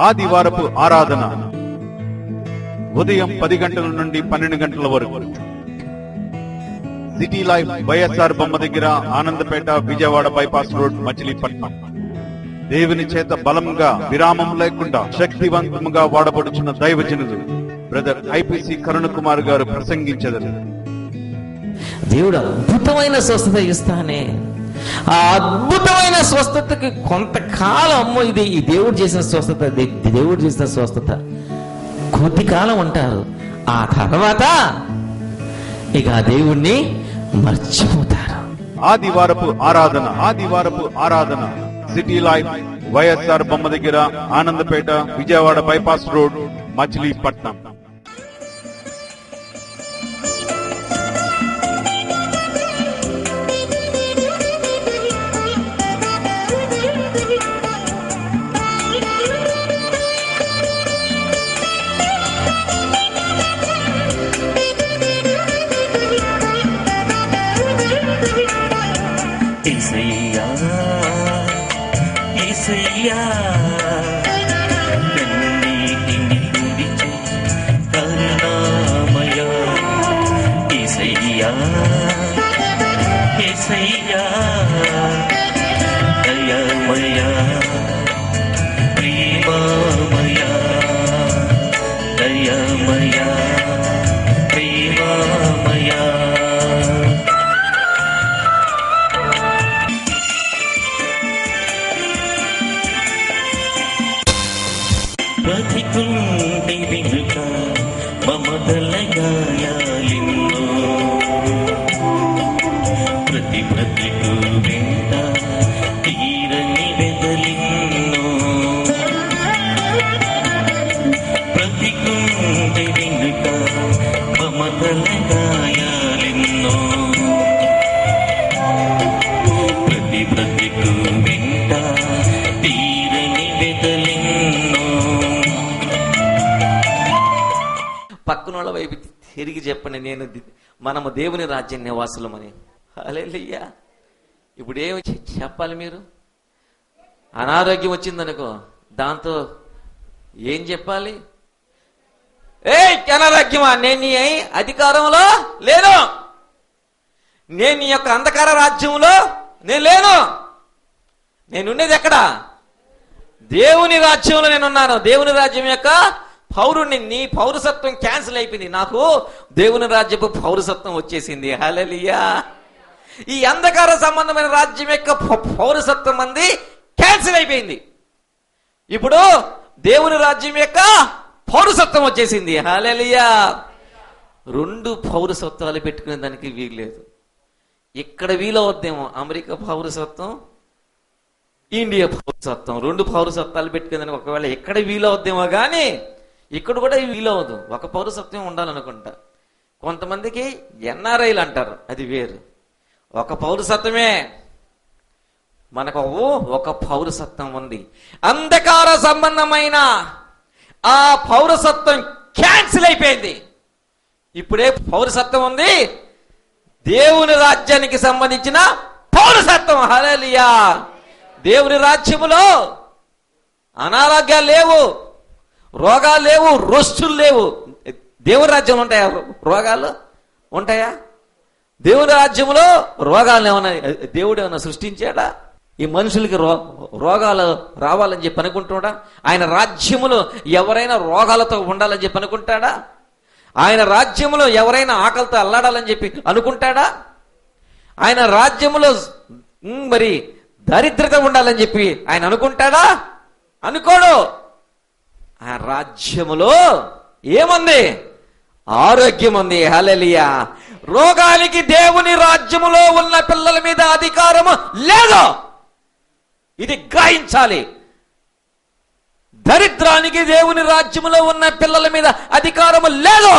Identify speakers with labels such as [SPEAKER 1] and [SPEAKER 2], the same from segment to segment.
[SPEAKER 1] ఆదివారపు ఆరాధన ఉదయం 10 గంటల నుండి 12 గంటల వరకు. సిటీ లైఫ్ వైఎస్ఆర్ బొమ్మ దగ్గర, ఆనందపేట, విజయవాడ బైపాస్ రోడ్, మచిలీపట్నం. దేవుని చేత బలంగా, విరామం లేకుండా శక్తివంతముగా వాడబడుచున్న దైవజనుడు బ్రదర్ ఐపీసీ కరుణ కుమార్ గారు ప్రసంగించెదరు.
[SPEAKER 2] దేవుడు అద్భుతమైన స్వస్థత ఇస్తానే. ఆ అద్భుతమైన స్వస్థతకి కొంతకాలం, అమ్మో ఇది ఈ దేవుడు చేసిన స్వస్థత, దేవుడు చేసిన స్వస్థత కొద్ది కాలం ఉంటారు. ఆ తర్వాత ఇక ఆ దేవుణ్ణి మర్చిపోతారు.
[SPEAKER 1] ఆదివారపు ఆరాధన సిటీ లైఫ్ వైఎస్ఆర్ బొమ్మ దగ్గర, ఆనందపేట, విజయవాడ బైపాస్ రోడ్, మచిలీపట్నం.
[SPEAKER 3] కన్నీటిని తుడిచే కరుణామయ యేసయ్యా, యేసయ్యా దయామయ ప్రేమమయ, దయామయ ప్రేమమయ. బ్రతికుంటే వెనుక మమతల గాయాలిన్నో, ప్రతి బ్రతుకు వెంట తీరని వెదలిన్నో. బ్రతికుంటే వెనుక మమతల గాయాలిన్నో, ప్రతి బ్రతుకు వెంట తీరని వెదలిన్నో.
[SPEAKER 2] పక్కన వాళ్ళ వైపు తిరిగి చెప్పండి, మనము దేవుని రాజ్య నివాసులమని. హల్లెలూయా. ఇప్పుడు ఏమి చెప్పాలి మీరు? అనారోగ్యం వచ్చిందనుకో, దాంతో ఏం చెప్పాలి? అనారోగ్యమా, నేను నీ అధికారంలో లేను, నేను నీ యొక్క అంధకార రాజ్యంలో నేను లేను. నేనుండేది ఎక్కడ? దేవుని రాజ్యంలో నేనున్నాను. దేవుని రాజ్యం యొక్క పౌరుణ్ణి. నీ పౌరసత్వం క్యాన్సిల్ అయిపోయింది, నాకు దేవుని రాజ్యపు పౌరసత్వం వచ్చేసింది. హల్లెలూయా. ఈ అంధకార సంబంధమైన రాజ్యం యొక్క పౌరసత్వం మంది క్యాన్సిల్ అయిపోయింది. ఇప్పుడు దేవుని రాజ్యం యొక్క పౌరసత్వం వచ్చేసింది. హల్లెలూయా. 2 పౌరసత్వాలు పెట్టుకునే దానికి వీల్లేదు. ఇక్కడ వీలవుద్దేమో అమెరికా పౌరసత్వం, ఇండియా పౌరసత్వం, 2 పౌరసత్వాలు పెట్టుకునేదానికి ఒకవేళ ఎక్కడ వీలవుద్దేమో కానీ ఇక్కడ కూడా వీలవదు. ఒక పౌరసత్వం ఉండాలనుకుంటా. కొంతమందికి ఎన్ఆర్ఐలు అంటారు, అది వేరు. ఒక పౌరసత్వమే. మనకు ఒక పౌరసత్వం ఉంది. అంధకార సంబంధమైన ఆ పౌరసత్వం క్యాన్సిల్ అయిపోయింది. ఇప్పుడే పౌరసత్వం ఉంది, దేవుని రాజ్యానికి సంబంధించిన పౌరసత్వం. హల్లెలూయా. దేవుని రాజ్యములో అనారోగ్యాలు లేవు, రోగాలు లేవు, రొస్టులు లేవు. దేవుని రాజ్యంలో ఉంటాయా రోగాలు? ఉంటాయా? దేవుని రాజ్యంలో రోగాలు ఏమన్నా దేవుడు ఏమన్నా సృష్టించాడా? ఈ మనుషులకి రోగాలు రావాలని చెప్పి అనుకుంటున్నాడా? ఆయన రాజ్యములో ఎవరైనా రోగాలతో ఉండాలని చెప్పి అనుకుంటాడా? ఆయన రాజ్యములో ఎవరైనా ఆకలితో అల్లాడాలని చెప్పి అనుకుంటాడా? ఆయన రాజ్యములో మరి దరిద్రత ఉండాలని చెప్పి ఆయన అనుకుంటాడా? అనుకోడు. ఆ రాజ్యములో ఏముంది? ఆరోగ్యం ఉంది. హల్లెలూయా. రోగానికి దేవుని రాజ్యములో ఉన్న పిల్లల మీద అధికారము లేదు. ఇది గ్రహించాలి. దరిద్రానికి దేవుని రాజ్యములో ఉన్న పిల్లల మీద అధికారము లేదు.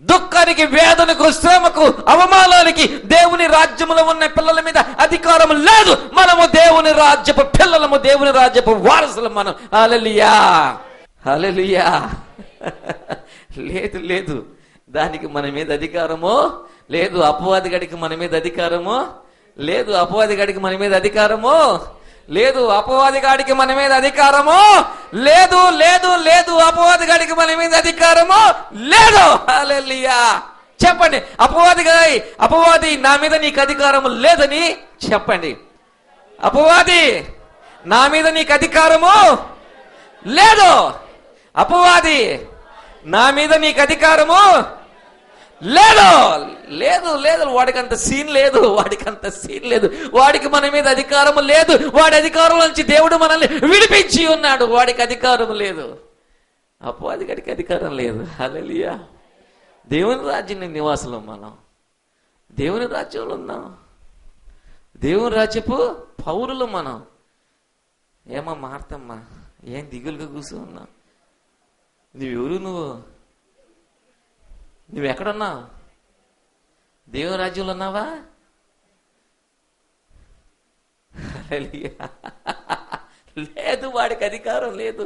[SPEAKER 2] దుఃఖానికి, వేదనకు, శ్రమకు, అవమానానికి దేవుని రాజ్యములో ఉన్న పిల్లల మీద అధికారం లేదు. మనము దేవుని రాజ్యపు పిల్లలము, దేవుని రాజ్యపు వారసులు మనం. హల్లెలూయా. హల్లెలూయా. లేదు లేదు, దానికి మన మీద అధికారము లేదు. అపవాది గడికి మన మీద అధికారము లేదు. అపవాది గడికి మన మీద అధికారము లేదు. అపవాది గాడికి మన మీద అధికారము లేదు, లేదు, లేదు. అపవాది గాడికి మన మీద అధికారము లేదు. హల్లెలూయా. చెప్పండి, అపవాది నా మీద నీకు అధికారము లేదని చెప్పండి. అపవాది నా మీద నీకు అధికారము లేదు. అపవాది నా మీద నీకు అధికారము లేదు, లేదు, లేదు. వాడికంత సీన్ లేదు, వాడికంత సీన్ లేదు. వాడికి మన మీద అధికారము లేదు. వాడి అధికారం నుంచి దేవుడు మనల్ని విడిపించి ఉన్నాడు. వాడికి అధికారం లేదు. అపవాది గడికి అధికారం లేదు. హల్లెలూయా. దేవుని రాజ్యం నివాసులం మనం. దేవుని రాజ్యంలో ఉన్నాం. దేవుని రాజ్యపు పౌరులు మనం. ఏమో మార్తమ్మా, ఏం దిగులుగా కూర్చో ఉన్నావు? నువ్వెవరు? నువ్వెక్కడున్నావు? దేవుని రాజ్యంలో ఉన్నావా? లేదు, వాడికి అధికారం లేదు.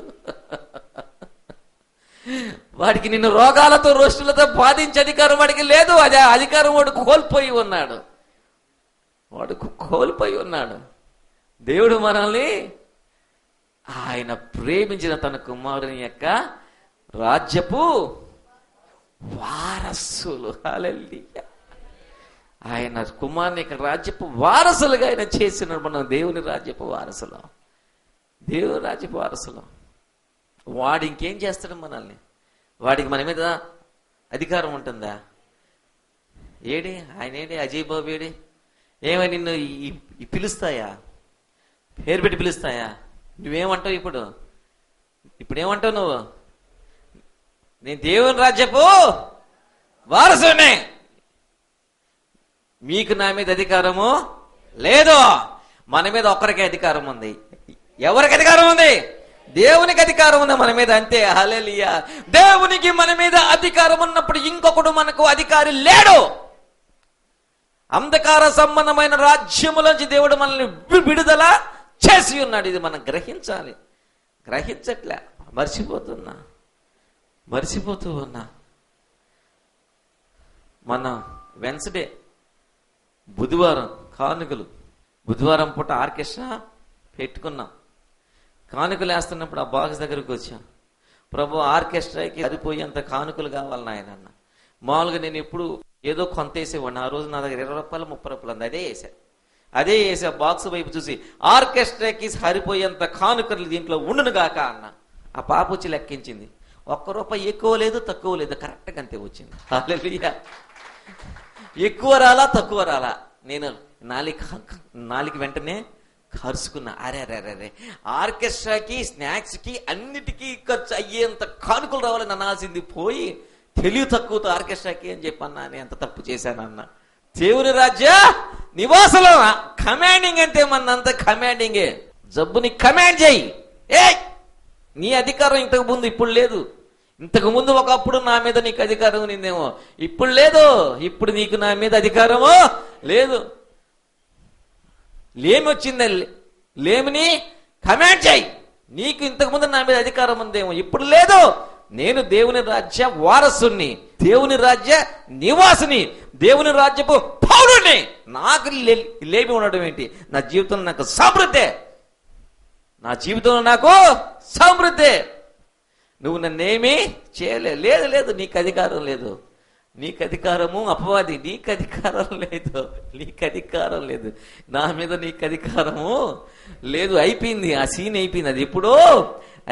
[SPEAKER 2] వాడికి నిన్ను రోగాలతో రోష్టులతో బాధించే అధికారం వాడికి లేదు. అదే అధికారం వాడు కోల్పోయి ఉన్నాడు. వాడు కోల్పోయి ఉన్నాడు. దేవుడు మనల్ని ఆయన ప్రేమించిన తన కుమారుని యొక్క రాజ్యపు వారసులు. హల్లెలూయా. ఆయన కుమారుని యొక్క రాజ్యపు వారసులుగా ఆయన చేసినాడు. మనం దేవుని రాజ్యపు వారసులం. దేవుని రాజ్యపు వారసులం. వాడు ఇంకేం చేస్తాడు మనల్ని? వాడికి మన మీద అధికారం ఉంటుందా? ఏడి ఆయన, ఏడి అజయ్ బాబు, ఏడి ఏమై నిన్ను పిలుస్తాయా? పేరు పెట్టి పిలుస్తాయా? నువ్వేమంటావు? ఇప్పుడు ఏమంటావు నువ్వు? నేను దేవుని రాజ్యపు వారసునే. మీకు నా మీద అధికారము లేదు. మన మీద ఒక్కరికే అధికారం ఉంది. ఎవరికి అధికారం ఉంది? దేవునికి అధికారం ఉంది మన మీద, అంతే. హల్లెలూయా. దేవునికి మన మీద అధికారం ఉన్నప్పుడు ఇంకొకడు మనకు అధికారి లేడు. అంధకార సంబంధమైన రాజ్యములోంచి దేవుడు మనల్ని విడుదల చేసి ఉన్నాడు. ఇది మనం గ్రహించాలి. గ్రహించట్లే, మర్చిపోతూ ఉన్నా. మన వెన్స్డే బుధవారం కానుకలు, బుధవారం పూట ఆర్కెస్ట్రా పెట్టుకున్నాం. కానుకలు వేస్తున్నప్పుడు ఆ బాక్స్ దగ్గరకు వచ్చాం. ప్రభు, ఆర్కెస్ట్రాకి సరిపోయేంత కానుకలు కావాలి నాయన అన్న. మామూలుగా నేను ఎప్పుడు ఏదో కొంత వేసేవాడిని. ఆ రోజు నా దగ్గర 20 రూపాయలు 30 రూపాయలు ఉంది. అదే వేసా. బాక్స్ వైపు చూసి ఆర్కెస్ట్రాకి సరిపోయేంత కానుకలు దీంట్లో ఉండును గాక అన్న. ఆ పాప వచ్చి లెక్కించింది. 1 రూపాయి ఎక్కువ లేదు, తక్కువ లేదు, కరెక్ట్గా అంతే వచ్చింది. హల్లెలూయా. ఎక్కువ రాలా, తక్కువ రాలా. నేను నాలుగు వెంటనే ఖర్చుకున్నా. అరే, ఆర్కెస్ట్రాకి, స్నాక్స్ కి, అన్నిటికీ ఖర్చు అయ్యేంత కానుకలు రావాలని అనాల్సింది పోయి తెలివి తక్కువతో ఆర్కెస్ట్రాకి అని చెప్పన్నా. నేను ఎంత తప్పు చేశానన్నా. దేవుని రాజ్య నివాసంలో కమాండింగ్ అంటే మనంతా కమాండింగే. జబ్బుని కమాండ్ చేయి. నీ అధికారం ఇంతకు ముందు ఇప్పుడు లేదు. ఇంతకు ముందు ఒకప్పుడు నా మీద నీకు అధికారం నిందేమో, ఇప్పుడు లేదు. ఇప్పుడు నీకు నా మీద అధికారము లేదు. లేమి వచ్చింది, లేమిని కమాండ్ చేయి. నీకు ఇంతకు ముందు నా మీద అధికారం ఉందేమో, ఇప్పుడు లేదు. నేను దేవుని రాజ్య వారసుని, దేవుని రాజ్య నివాసిని, దేవుని రాజ్యపు పౌరుని. నాకు లేమి ఉండడం ఏంటి? నా జీవితంలో నాకు సమృద్ధి. నా జీవితంలో నాకు సమృద్ధి. నువ్వు నన్నేమీ చేయలేదు. లేదు, నీకు అధికారం లేదు. నీకు అధికారము అపవాది. నీకు అధికారం లేదు. నా మీద నీకు అధికారము లేదు. అయిపోయింది, ఆ సీన్ అయిపోయింది. అది ఎప్పుడో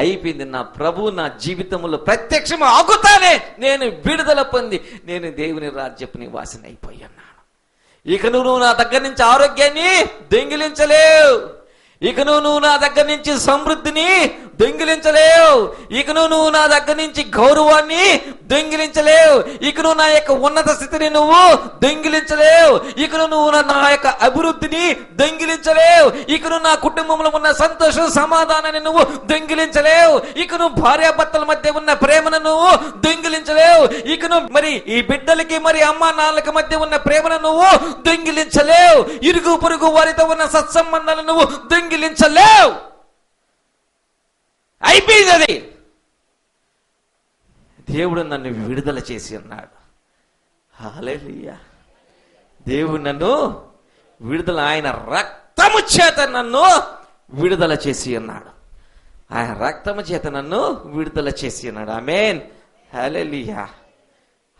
[SPEAKER 2] అయిపోయింది. నా ప్రభు నా జీవితంలో ప్రత్యక్షం ఆగుతానే నేను విడుదల పొంది నేను దేవుని రాజ్యపు నివాసిని అయిపోయాను. ఇక నువ్వు నా దగ్గర నుంచి ఆరోగ్యాన్ని దొంగిలించలేవు. ఇక నువ్వు నా దగ్గర నుంచి సమృద్ధిని దొంగిలించలేవు. ఇక నువ్వు నా దగ్గర నుంచి గౌరవాన్ని దొంగిలించలేవు. ఇక నువ్వు నా యొక్క ఉన్నత స్థితిని నువ్వు దొంగిలించలేవు. ఇక నువ్వు నా యొక్క అభివృద్ధిని దొంగిలించలేవు. ఇక నువ్వు నా కుటుంబంలో ఉన్న సంతోషం సమాధానాన్ని నువ్వు దొంగిలించలేవు. ఇక నువ్వు భార్యాభర్తల మధ్య ఉన్న ప్రేమను నువ్వు దొంగిలించలేవు. ఇక నువ్వు మరి ఈ బిడ్డలకి మరి అమ్మా నాన్నలకి మధ్య ఉన్న ప్రేమను నువ్వు దొంగిలించలేవు. ఇరుగు పొరుగు వారితో ఉన్న సత్సంబంధాలను నువ్వు దొంగిలించలేవు. అయిపోయింది అది. దేవుడు నన్ను విడుదల చేసి ఉన్నాడు. హల్లెలూయా. దేవుడు నన్ను విడుదల, ఆయన రక్తము చేత నన్ను విడుదల చేసి ఉన్నాడు. ఆయన రక్తము చేత నన్ను విడుదల చేసి ఉన్నాడు. ఆమేన్. హల్లెలూయా,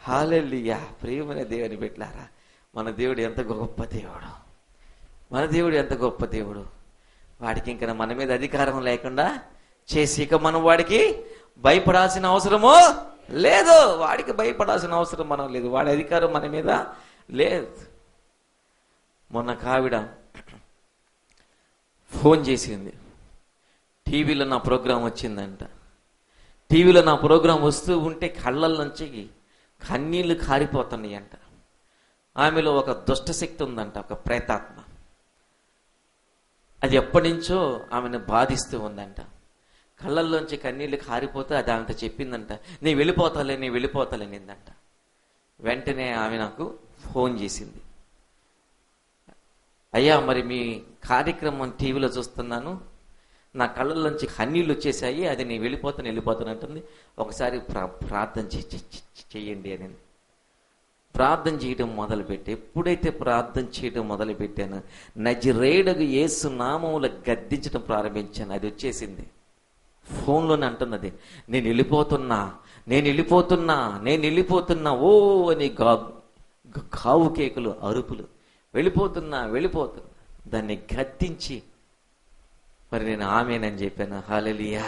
[SPEAKER 2] హల్లెలూయా. ప్రియమైన దేవుని బిడ్డలారా, మన దేవుడు ఎంత గొప్ప దేవుడు, మన దేవుడు ఎంత గొప్ప దేవుడు. వాడికి ఇంకా మన మీద అధికారం లేకుండా చేసి ఇక మనం వాడికి భయపడాల్సిన అవసరమో లేదు. వాడికి భయపడాల్సిన అవసరం మనం లేదు. వాడి అధికారం మన మీద లేదు. మొన్న కావిడ ఫోన్ చేసింది, టీవీలో నా ప్రోగ్రాం వచ్చిందంట. టీవీలో నా ప్రోగ్రాం వస్తూ ఉంటే కళ్ళల్లోంచి కన్నీళ్లు కారిపోతున్నాయి అంట. ఆమెలో ఒక దుష్టశక్తి ఉందంట, ఒక ప్రేతాత్మ. అది ఎప్పటి నుంచో ఆమెను బాధిస్తూ ఉందంట. కళ్ళల్లోంచి కన్నీళ్లు కారిపోతే అది ఆమెతో చెప్పిందంట, నేను వెళ్ళిపోతాలేనిందంట. వెంటనే ఆమె నాకు ఫోన్ చేసింది, అయ్యా మరి మీ కార్యక్రమం టీవీలో చూస్తున్నాను, నా కళ్ళల్లోంచి కన్నీళ్ళు వచ్చేసాయి, అది నేను వెళ్ళిపోతాను అంటుంది. ఒకసారి ప్రార్థన చెయ్యండి అని ప్రార్థన చేయడం మొదలుపెట్టి, ఎప్పుడైతే ప్రార్థన చేయడం మొదలుపెట్టాను, నజరేయుడగు యేసు నామములో గద్దించడం ప్రారంభించాను. అది వచ్చేసింది ఫోన్లోనే అంటున్నది, నేను వెళ్ళిపోతున్నా ఓ అని గావు కేకులు, అరుపులు, వెళ్ళిపోతున్నా. దాన్ని గద్దించి మరి నేను ఆమేనని చెప్పాను. హల్లెలూయా.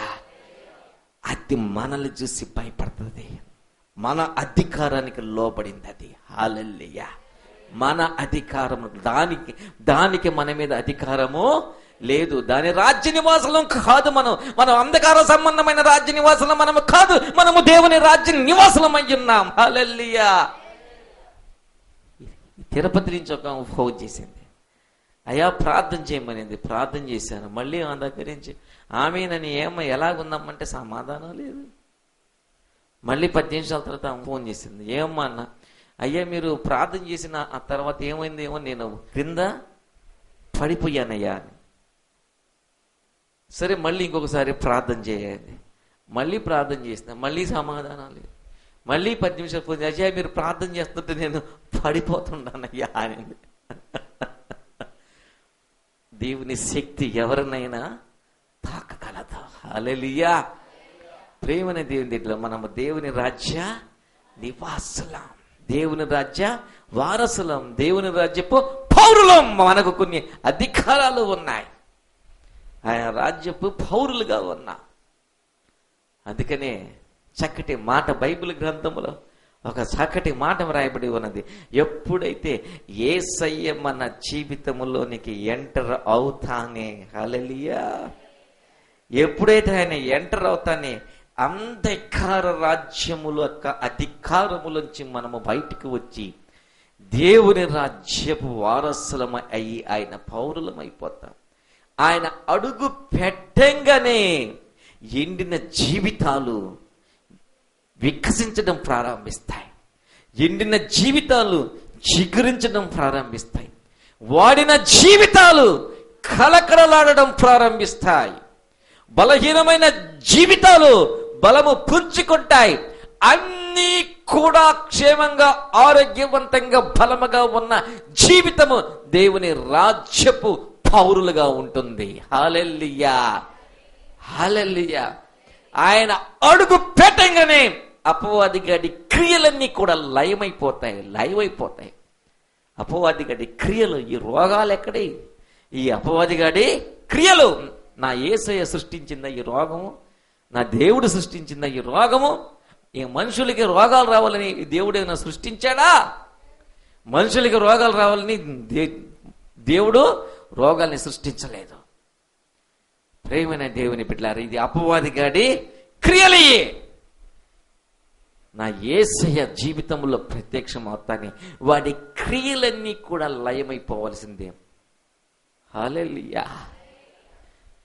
[SPEAKER 2] అది మనల్ని చూసి భయపడుతుంది, మన అధికారానికి లోబడింది అది. హల్లెలూయా. మన అధికారం, దానికి మన మీద అధికారము లేదు. దాని రాజ్య నివాసులం కాదు. మనం అంధకార సంబంధమైన రాజ్య నివాసులం మనము కాదు, మనము దేవుని రాజ్య నివాసులం అయి ఉన్నాం. హల్లెలూయా. తిరుపతి నుంచి ఒక ఫోన్ చేసింది, అయ్యా ప్రార్థన చేయమనింది. ప్రార్థన చేశాను. మళ్ళీ ఆ దగ్గర నుంచి ఆమెనని ఎలాగుందామంటే సమాధానం లేదు. మళ్ళీ 10 నిమిషాల తర్వాత ఫోన్ చేసింది, ఏమమ్మా అన్న, అయ్యా మీరు ప్రార్థన చేసిన ఆ తర్వాత ఏమైందేమో, నేను క్రింద పడిపోయానయ్యా అని. సరే మళ్ళీ ఇంకొకసారి ప్రార్థన చేయండి. మళ్ళీ ప్రార్థన చేసిన, మళ్ళీ సమాధానం లేదు. మళ్ళీ 10 నిమిషాలు ఫోన్ చేసి, అయ్యా మీరు ప్రార్థన చేస్తుంటే నేను పడిపోతున్నానయ్యా అని. దేవుని శక్తి ఎవరినైనా తాకగలదు. హల్లెలూయా. ప్రేమనే దేవుని దీంట్లో మనము దేవుని రాజ్య నివాసులం, దేవుని రాజ్య వారసులం, దేవుని రాజ్యపు పౌరులం. మనకు కొన్ని అధికారాలు ఉన్నాయి, ఆయన రాజ్యపు పౌరులుగా ఉన్నా. అందుకనే చక్కటి మాట బైబిల్ గ్రంథంలో ఒక చక్కటి మాట వ్రాయబడి ఉన్నది, ఎప్పుడైతే యేసయ్య మన జీవితంలోనికి ఎంటర్ అవుతానే, హల్లెలూయా, ఎప్పుడైతే ఆయన ఎంటర్ అవుతానే అంధకార రాజ్యముల యొక్క అధికారములోంచి మనము బయటికి వచ్చి దేవుని రాజ్యపు వారసులం అయ్యి ఆయన పౌరులమైపోతాం. ఆయన అడుగు పెట్టంగానే ఎండిన జీవితాలు వికసించడం ప్రారంభిస్తాయి, ఎండిన జీవితాలు చిగురించడం ప్రారంభిస్తాయి, వాడిన జీవితాలు కలకలలాడడం ప్రారంభిస్తాయి, బలహీనమైన జీవితాలు బలము పుంజుకుంటాయి. అన్నీ కూడా క్షేమంగా ఆరోగ్యవంతంగా బలముగా ఉన్న జీవితము దేవుని రాజ్యపు పౌరులుగా ఉంటుంది. హల్లెలూయా, హల్లెలూయా. ఆయన అడుగు పెట్టంగానే అపవాది గడి క్రియలన్నీ కూడా లయమైపోతాయి. అపవాది గడి క్రియలు, ఈ రోగాలు ఎక్కడే? ఈ అపవాది గడి క్రియలు. నా యేసయ్య సృష్టించిందా ఈ రోగము? నా దేవుడు సృష్టించిందా ఈ రోగము? ఈ మనుషులకి రోగాలు రావాలని దేవుడు ఏమైనా సృష్టించాడా? మనుషులకి రోగాలు రావాలని దేవుడు రోగాల్ని సృష్టించలేదు. ప్రేమైన దేవుని బిడ్డలారా, ఇది అపవాది గాడి క్రియలయ్యే. నా యేసయ్య జీవితంలో ప్రత్యక్షం అవుతానే వాడి క్రియలన్నీ కూడా లయమైపోవలసిందే. హల్లెలూయా.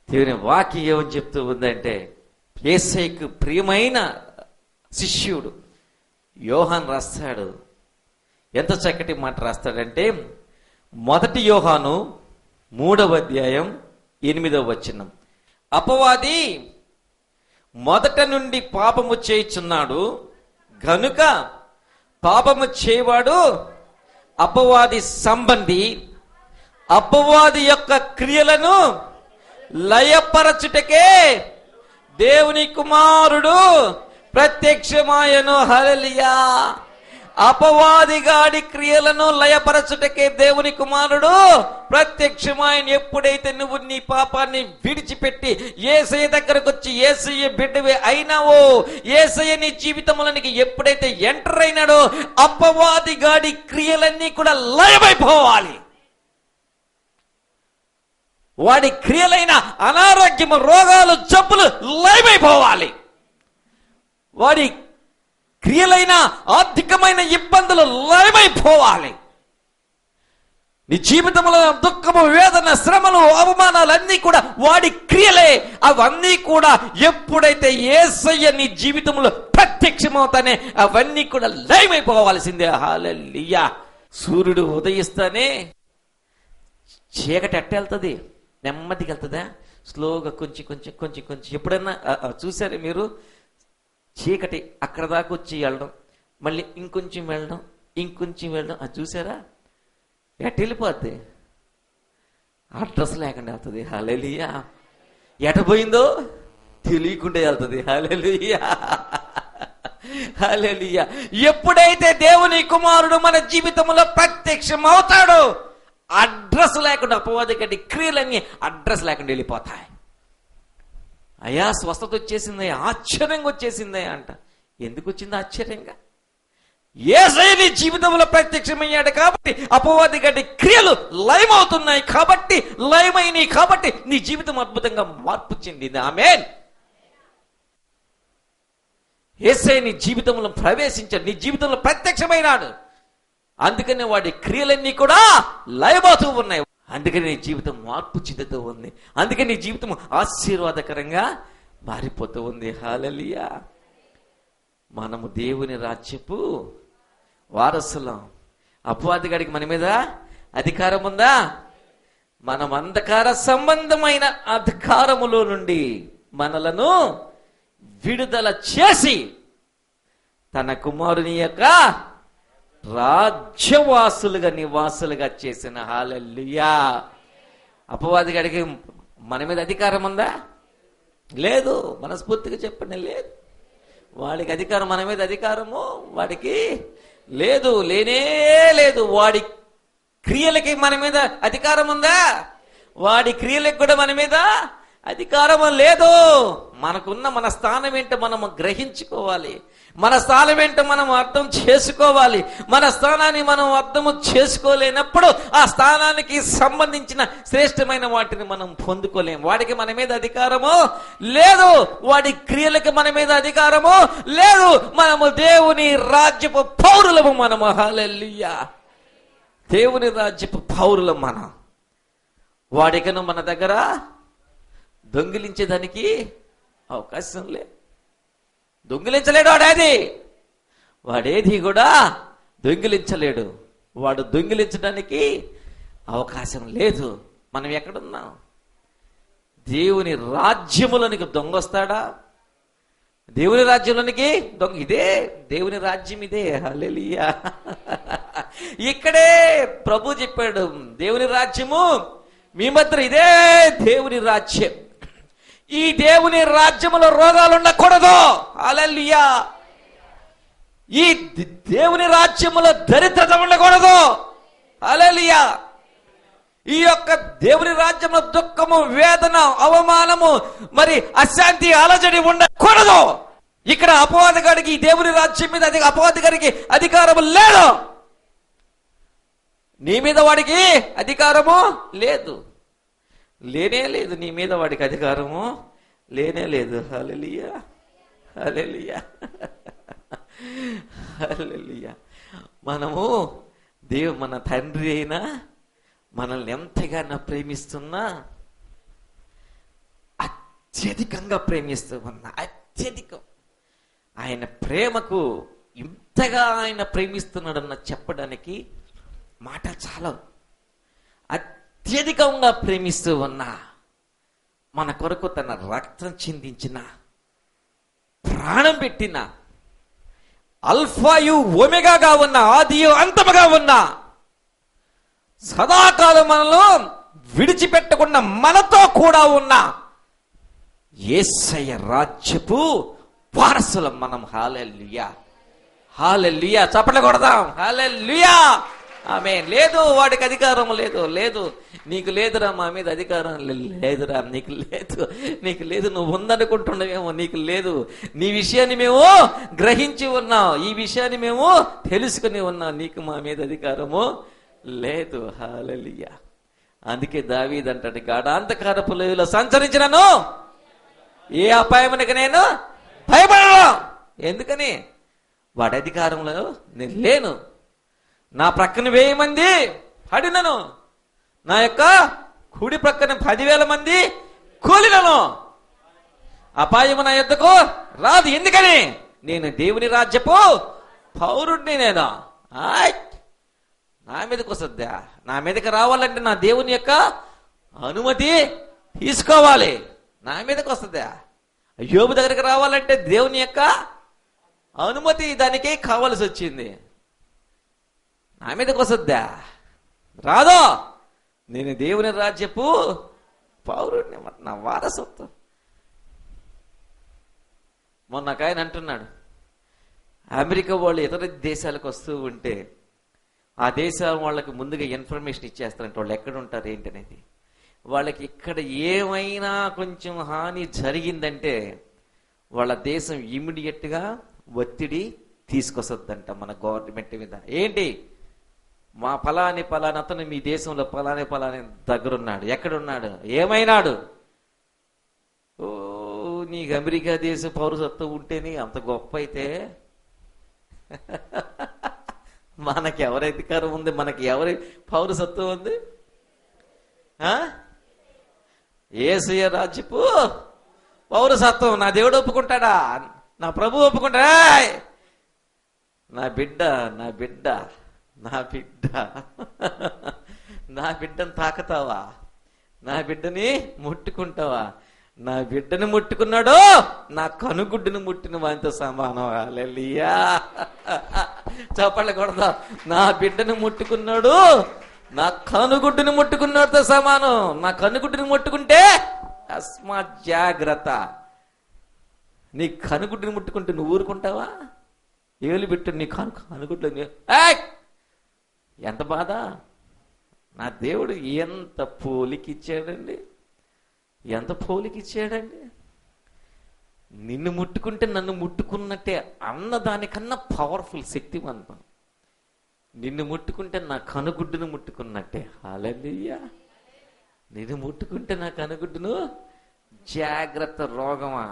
[SPEAKER 2] దేవుని వాక్యం ఏమని చెప్తూ ఉందంటే, యేసయ్యకు ప్రియమైన శిష్యుడు యోహాన్ రాస్తాడు. ఎంత చక్కటి మాట రాస్తాడంటే, 1 యోహాను 3వ అధ్యాయం 8వ వచనం, అపవాది మొదట నుండి పాపము చేయుచున్నాడు గనుక పాపము చేయవాడు అపవాది సంబంధి, అపవాది యొక్క క్రియలను లయపరచుటకే దేవుని కుమారుడు ప్రత్యక్షమాయను. హల్లెలూయా. అపవాదిగాడి క్రియలను లయపరచుటకే దేవుని కుమారుడు ప్రత్యక్షమాయను. ఎప్పుడైతే నువ్వు నీ పాపాన్ని విడిచిపెట్టి యేసయ్య దగ్గరకు వచ్చి యేసయ్య బిడ్డవే అయినావో, యేసయ్య నీ జీవితంలోనికి ఎప్పుడైతే ఎంటర్ అయినాడో, అపవాదిగాడి క్రియలన్నీ కూడా లయమైపోవాలి. వాడి క్రియలైన అనారోగ్యము, రోగాలు, జబ్బులు లయమైపోవాలి. వాడి క్రియలైన ఆర్థికమైన ఇబ్బందులు లయమైపోవాలి. నీ జీవితంలో దుఃఖము, వేదన, శ్రమలు, అవమానాలు అన్నీ కూడా వాడి క్రియలే. అవన్నీ కూడా ఎప్పుడైతే యేసయ్య నీ జీవితంలో ప్రత్యక్షమవుతానే అవన్నీ కూడా లయమైపోవాల్సిందే. హల్లెలూయా. సూర్యుడు ఉదయిస్తానే చీకటి ఎట్టెళ్తుంది? నెమ్మదిగా వెళ్తుందా? స్లోగా కొంచెం కొంచెం కొంచెం కొంచెం. ఎప్పుడన్నా చూసారే మీరు? చీకటి అక్కడ దాకా వచ్చి వెళ్ళడం, మళ్ళీ ఇంకొంచెం వెళ్ళడం, ఇంకొంచెం వెళ్ళడం. అది చూసారా? ఎట్ వెళ్ళిపోద్ది? అడ్రస్ లేకుండా వెళ్తుంది. హల్లెలూయా. ఎట పోయిందో తెలియకుండా వెళ్తుంది. హల్లెలూయా. హల్లెలూయా. ఎప్పుడైతే దేవుని కుమారుడు మన జీవితంలో ప్రత్యక్షం అవుతాడో, అడ్రస్ లేకుండా అపవాదిగడి క్రియలన్నీ అడ్రస్ లేకుండా వెళ్ళిపోతాయి. అయ్యా స్వస్థత వచ్చేసింది, ఆశ్చర్యంగా వచ్చేసింది అంట. ఎందుకు వచ్చింది ఆశ్చర్యంగా? యేసయ్య నీ జీవితంలో ప్రత్యక్షమయ్యాడు కాబట్టి అపవాదిగడి క్రియలు లయమవుతున్నాయి కాబట్టి, లయమైనవి కాబట్టి నీ జీవితం అద్భుతంగా మార్పు చెందింది. ఆమేన్. యేసయ్య నీ జీవితంలో ప్రవేశించాడు, నీ జీవితంలో ప్రత్యక్షమైనాడు. అందుకనే వాడి క్రియలన్నీ కూడా లయమవుతూ ఉన్నాయి. అందుకని నీ జీవితం మార్పు చెందుతూ ఉంది. అందుకని నీ జీవితం ఆశీర్వాదకరంగా మారిపోతూ ఉంది. హల్లెలూయా. మనము దేవుని రాజ్యపు వారసులం. అపవాదిగాడికి మన మీద అధికారం ఉందా? మనం అంధకార సంబంధమైన అధికారములో నుండి మనలను విడుదల చేసి తన కుమారుని యొక్క రాజ్యవాసులుగా, నివాసులుగా చేసిన. హల్లెలూయా. అపవాదిగాడికి మన మీద అధికారం ఉందా? లేదు. మనస్ఫూర్తిగా చెప్పండి, లేదు. వాడికి అధికారం, మన మీద అధికారము వాడికి లేదు, లేనే లేదు. వాడి క్రియలకి మన మీద అధికారం ఉందా? వాడి క్రియలకు కూడా మన మీద అధికారము లేదు. మనకున్న మన స్థానం ఏంటో మనము గ్రహించుకోవాలి. మన స్థానం ఏంటో మనం అర్థం చేసుకోవాలి. మన స్థానాన్ని మనం అర్థము చేసుకోలేనప్పుడు ఆ స్థానానికి సంబంధించిన శ్రేష్టమైన వాటిని మనం పొందుకోలేం. వాడికి మన మీద అధికారము లేదు, వాడి క్రియలకి మన మీద అధికారము లేదు. మనము దేవుని రాజ్యపు పౌరులము. మనము హల్లెలూయా. దేవుని రాజ్యపు పౌరులం మనం. వాడికను మన దగ్గర దొంగిలించేదానికి అవకాశం లేదు. దొంగిలించలేడు వాడేది కూడా దొంగిలించలేడు. వాడు దొంగిలించడానికి అవకాశం లేదు. మనం ఎక్కడున్నాం? దేవుని రాజ్యములోనికి దొంగొస్తాడా? దేవుని రాజ్యంలోనికి దొంగ ఇదే. దేవుని రాజ్యం ఇదే. హల్లెలూయా. ఇక్కడే ప్రభు చెప్పాడు, దేవుని రాజ్యము మీ మధ్య ఇదే దేవుని రాజ్యం. ఈ దేవుని రాజ్యములో రోగాలు ఉండకూడదు. హల్లెలూయా. ఈ దేవుని రాజ్యములో దరిద్రత ఉండకూడదు. హల్లెలూయా. ఈ యొక్క దేవుని రాజ్యంలో దుఃఖము, వేదన, అవమానము, మరి అశాంతి, అలజడి ఉండకూడదు. ఇక్కడ అపవాదిగాడికి ఈ దేవుని రాజ్యం మీద అపవాదిగాడికి అధికారము లేదు. నీ మీద వాడికి అధికారము లేదు, లేనే లేదు. నీ మీద వాడికి అధికారము లేనే లేదు. హల్లెలూయా. హల్లెలూయా. హల్లెలూయా. మనము మన తండ్రి అయినా మనల్ని ఎంతగానో ప్రేమిస్తున్నా, అత్యధికంగా ప్రేమిస్తూ ఉన్నా, అత్యధికం. ఆయన ప్రేమకు ఇంతగా ఆయన ప్రేమిస్తున్నాడన్న చెప్పడానికి మాట చాలా. అత్యధికంగా ప్రేమిస్తూ ఉన్నా, మన కొరకు తన రక్తం చిందించిన, ప్రాణం పెట్టిన, అల్ఫాయు ఒమేగాగా ఉన్న, ఆదియు అంతముగా ఉన్న, సదాకాలం మనలో విడిచిపెట్టకుండా మనతో కూడా ఉన్న యేసయ్య రాజ్యపు వారసులం మనం. హల్లెలూయా, హల్లెలూయా. చప్పట్లు కొడదాం. హల్లెలూయా, ఆమేన్. లేదు, వాడికి అధికారం లేదు. లేదు, నీకు లేదురా మా మీద అధికారం. లేదురా, నీకు లేదు. నువ్వు ఉందనుకుంటున్నావేమో, నీకు లేదు. నీ విషయాన్ని మేము గ్రహించి ఉన్నాం, ఈ విషయాన్ని మేము తెలుసుకుని ఉన్నాం. నీకు మా మీద అధికారము లేదు. హల్లెలూయా. అందుకే దావీదు అంటాడు, గాఢాంధకారపు లోయలో సంచరించినను ఏ అపాయమునకు నేను భయపడను. ఎందుకని? వాడి అధికారంలో నేను లేను. నా ప్రక్కన 1000 మంది పడినను, నా యొక్క కుడి ప్రక్కన 10,000 మంది కూలినను, అపాయము నా యొద్దకు రాదు. ఎందుకని? నేను దేవుని రాజ్యపు పౌరుడిని. నేను నా మీదకి వస్తుందా? నా మీదకి రావాలంటే నా దేవుని యొక్క అనుమతి తీసుకోవాలి. నా మీదకి వస్తుందా? యోబు దగ్గరికి రావాలంటే దేవుని యొక్క అనుమతి దానికి కావాల్సి వచ్చింది. నా మీదకి వస్తుందా? రాదో. నేను దేవుని రాజ్యపు పౌరుడిని, నా వారసత్వం. మొన్న ఒక ఆయన అంటున్నాడు, అమెరికా వాళ్ళు ఇతర దేశాలకు వస్తూ ఉంటే ఆ దేశాల వాళ్ళకి ముందుగా ఇన్ఫర్మేషన్ ఇచ్చేస్తారంటే వాళ్ళు ఎక్కడ ఉంటారు ఏంటనేది. వాళ్ళకి ఇక్కడ ఏమైనా కొంచెం హాని జరిగిందంటే వాళ్ళ దేశం ఇమ్మీడియట్గా ఒత్తిడి తీసుకొస్తుందంట మన గవర్నమెంట్ మీద. ఏంటి? మా ఫలాని అతను మీ దేశంలో ఫలాని దగ్గరున్నాడు. ఎక్కడున్నాడు? ఏమైనాడు? ఓ, నీకు అమెరికా దేశ పౌరసత్వం ఉంటేనే అంత గొప్ప అయితే మనకి ఎవరి అధికారం ఉంది? మనకి ఎవరి పౌరసత్వం ఉంది? యేసయ్య రాజ్యపు పౌరసత్వం నా దేవుడు ఒప్పుకుంటాడా? నా ప్రభు ఒప్పుకుంటా? నా బిడ్డను తాకుతావా? నా బిడ్డని ముట్టుకుంటావా? నా బిడ్డను ముట్టుకున్నాడు నా కనుగుడ్డును ముట్టిన వానితో సమానం. హల్లెలూయా, చప్పట్లు కొడదాం. నా బిడ్డను ముట్టుకున్నాడు నా కనుగుడ్డును ముట్టుకున్నాడుతో సమానం. నా కనుగుడ్డును ముట్టుకుంటే అస్మాత్ జాగ్రత్త. నీ కనుగుడ్డుని ముట్టుకుంటే నువ్వు ఊరుకుంటావా? ఏలు పెట్టు నీ కనుగుడ్లు. ఎంత బాధ! నా దేవుడు ఎంత పోలికిచ్చాడండి, ఎంత పోలికిచ్చాడండి. నిన్ను ముట్టుకుంటే నన్ను ముట్టుకున్నట్టే అన్నదానికన్నా పవర్ఫుల్, శక్తివంతం. నిన్ను ముట్టుకుంటే నా కనుగుడ్డును ముట్టుకున్నట్టే. హల్లెలూయా. నిన్ను ముట్టుకుంటే నా కనుగుడ్డును. జాగ్రత్త రోగమా,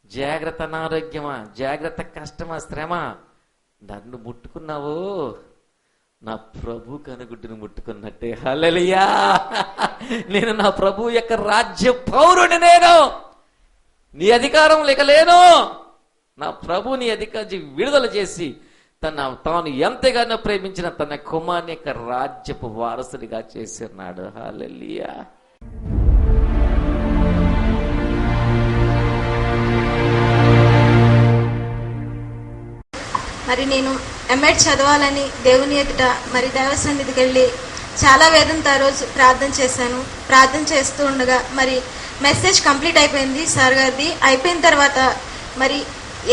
[SPEAKER 2] జాగ్రత్త అనారోగ్యమా, జాగ్రత్త కష్టమా, శ్రమ, నన్ను ముట్టుకున్నావు నా ప్రభు కనుగుడ్డును ముట్టుకున్నట్టే. హల్లెలూయా. నేను నా ప్రభు యొక్క రాజ్య పౌరుని. నేను నీ అధికారం లేక లేను. నా ప్రభు నీ అధికారం విడుదల చేసి తాను ఎంతగానో ప్రేమించిన తన కుమారుని యొక్క రాజ్యపు వారసుడిగా చేస్తున్నాడు. హల్లెలూయా.
[SPEAKER 4] మరి నేను ఎంఎడ్ చదవాలని దేవుని ఎదుట మరి దైవ సన్నిధికి వెళ్ళి చాలా వేదంతో ఆ రోజు ప్రార్థన చేశాను. ప్రార్థన చేస్తూ ఉండగా మరి మెసేజ్ కంప్లీట్ అయిపోయింది సార్ గారిది. అయిపోయిన తర్వాత మరి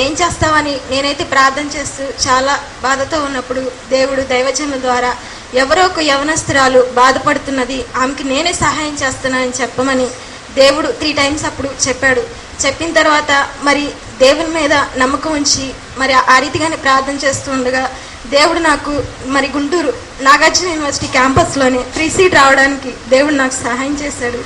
[SPEAKER 4] ఏం చేస్తామని నేనైతే ప్రార్థన చేస్తూ చాలా బాధతో ఉన్నప్పుడు దేవుడు దైవజనుల ద్వారా ఎవరో ఒక యవనస్తురాలు బాధపడుతున్నది, ఆమెకి నేనే సహాయం చేస్తున్నానని చెప్పమని దేవుడు 3 times అప్పుడు చెప్పాడు. చెప్పిన తర్వాత మరి దేవుని మీద నమ్మకం ఉంచి మరి ఆ రీతిగానే ప్రార్థన చేస్తూ ఉండగా దేవుడు నాకు మరి గుంటూరు నాగార్జున యూనివర్సిటీ క్యాంపస్లోనే ఫ్రీ సీట్ రావడానికి దేవుడు నాకు సహాయం చేశాడు.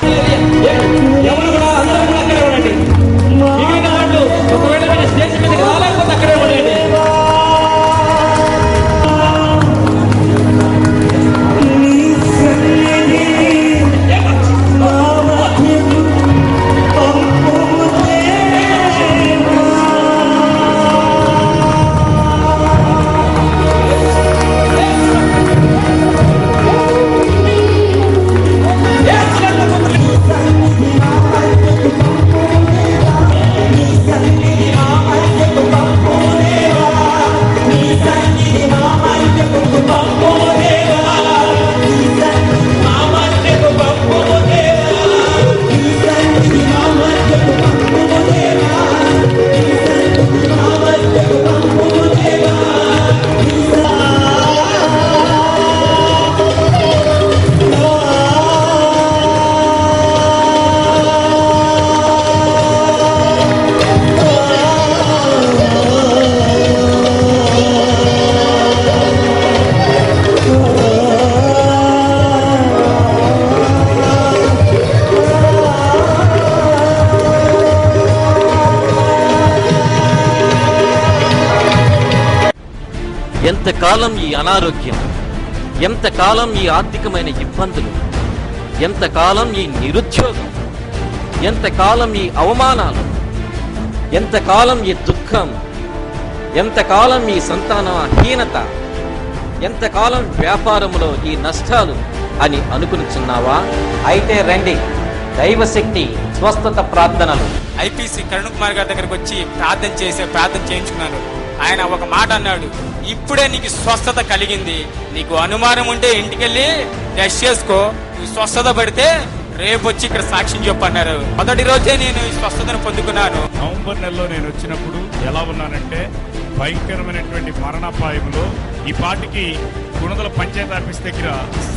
[SPEAKER 2] ఎంతకాలం ఈ అనారోగ్యం, ఎంతకాలం ఈ ఆర్థికమైన ఇబ్బందులు, ఎంతకాలం ఈ నిరుద్యోగం, ఎంతకాలం ఈ అవమానాలు, ఎంతకాలం ఈ దుఃఖం, ఎంతకాలం ఈ సంతానహీనత, ఎంతకాలం వ్యాపారములో ఈ నష్టాలు అని అనుకునిచున్నావా? అయితే రండి, దైవశక్తి స్వస్థత ప్రార్థనలు.
[SPEAKER 5] ఐపీసీ కరుణ్ కుమార్ గారి దగ్గరికి వచ్చి ప్రార్థన చేయించుకున్నాను. ఆయన ఒక మాట అన్నాడు, ఇప్పుడే నీకు స్వస్థత కలిగింది, నీకు అనుమానం ఉంటే ఇంటికెళ్ళి టెస్ట్ చేసుకో, నువ్వు స్వస్థత పడితే రేపు వచ్చి ఇక్కడ సాక్ష్యం చెప్పన్నారు. మొదటి రోజే నేను ఈ స్వస్థతను పొందుకున్నాను.
[SPEAKER 6] నవంబర్ నెలలో నేను వచ్చినప్పుడు ఎలా ఉన్నానంటే భయంకరమైనటువంటి మరణాపాయంలో, ఈ పాటికి గుణదల పంచాయతీ ఆఫీస్ దగ్గర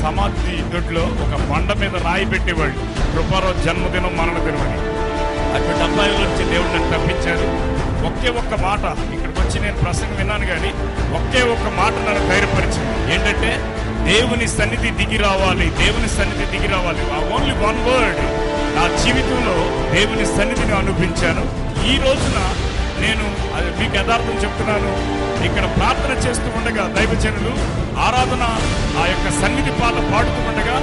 [SPEAKER 6] సమాధి దొడ్లో ఒక బండ మీద రాయి పెట్టేవాళ్ళు, కృపారావు జన్మదినం మరణదినం అని. అటువంటి అబ్బాయిలో వచ్చి దేవుడు నన్ను తప్పించారు. ఒకే ఒక్క మాట, ఇక్కడికి వచ్చి నేను ప్రసంగం విన్నాను కానీ ఒకే ఒక్క మాట నన్ను ధైర్యపరిచింది. ఏంటంటే దేవుని సన్నిధి దిగి రావాలి, దేవుని సన్నిధి దిగి రావాలి. Only one word. నా జీవితంలో దేవుని సన్నిధిని అనుభవించాను. ఈ రోజున నేను అది మీకు యథార్థం చెప్తున్నాను, ఇక్కడ ప్రార్థన చేస్తూ ఉండగా దైవజనులు ఆరాధన ఆ యొక్క సన్నిధి పాట పాడుతూ ఉండగా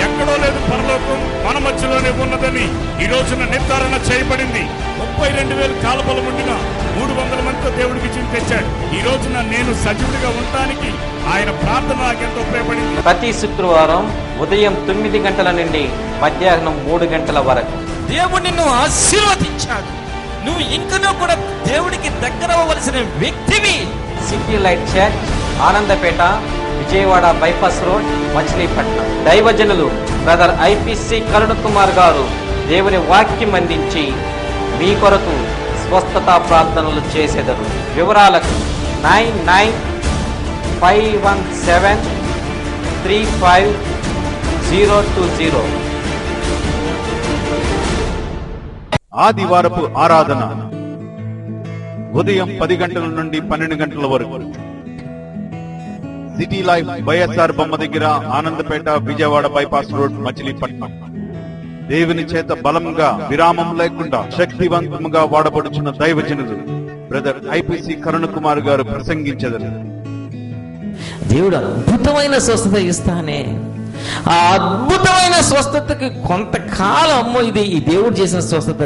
[SPEAKER 6] ఎక్కడో లేదు పరలోకం మన మధ్యలోనే ఉన్నదని ఈ రోజున నిర్ధారణ చేయబడింది. 32,000 కాలబలం ఉండిన 300 మందితో దేవుడికి విజయం తెచ్చాడు. ఈ రోజున నేను సజీవుడిగా ఉండటానికి ఆయన ప్రార్థన నాకెంతో ఉపయోగపడింది.
[SPEAKER 2] ప్రతి శుక్రవారం ఉదయం 9 గంటల నుండి మధ్యాహ్నం 3 గంటల వరకు
[SPEAKER 5] దేవుడు నిన్ను ఆశీర్వదించాడు. నువ్వు ఇంకనూ కూడా దేవుడికి దగ్గర అవ్వవలసిన వ్యక్తివి.
[SPEAKER 2] City light church, Anandapeta, Vijayawada bypass road, Machilipatnam. దైవజనులు బ్రదర్ ఐపీసీ కరుణ్ కుమార్ గారు దేవుని వాక్యం అందించి మీ కొరకు స్వస్థత ప్రార్థనలు చేసేదరు. వివరాలకు 9951735020.
[SPEAKER 1] ఆదివారపు ఆరాధన ఉదయం 10 గంటల నుండి 12 గంటల వరకు. సిటీ లైఫ్ వైఎస్ఆర్ బొమ్మ దగ్గర, ఆనందపేట, విజయవాడ బైపాస్ రోడ్, మచిలీపట్నం. దేవుని చేత బలంగా విరామం లేకుండా శక్తివంతముగా వాడబడుచున్న దైవజనులు బ్రదర్ ఐపీసీ కరుణ్ కుమార్ గారు ప్రసంగించెదరు.
[SPEAKER 2] దేవుడు అద్భుతమైన స్వస్థత ఇస్తానే. ఆ అద్భుతమైన స్వస్థతకి కొంతకాలం అమ్మో ఇది ఈ దేవుడు చేసిన స్వస్థత,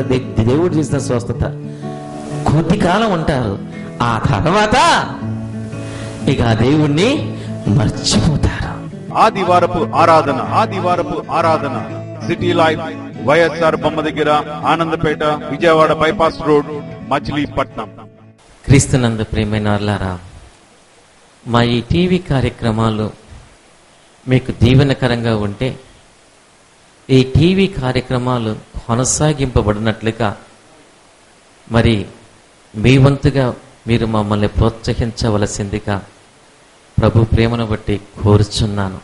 [SPEAKER 2] దేవుడు చేసిన స్వస్థత కొద్ది కాలం ఉంటారు. ఆ తర్వాత ఇక ఆ దేవుణ్ణి మర్చిపోతారు.
[SPEAKER 1] ఆదివారపు ఆరాధన సిటీ లైఫ్ వైఎస్ఆర్ బొమ్మ దగ్గర, ఆనందపేట, విజయవాడ బైపాస్ రోడ్, మచిలీపట్నం.
[SPEAKER 2] క్రీస్తునందు ప్రియమైన వారలారా, మా ఈ టీవీ కార్యక్రమాలు మీకు దీవెనకరంగా ఉంటే ఈ టీవీ కార్యక్రమాలు కొనసాగింపబడినట్లుగా మరి మీ వంతుగా మీరు మమ్మల్ని ప్రోత్సహించవలసిందిగా ప్రభు ప్రేమను బట్టి కోరుచున్నాను.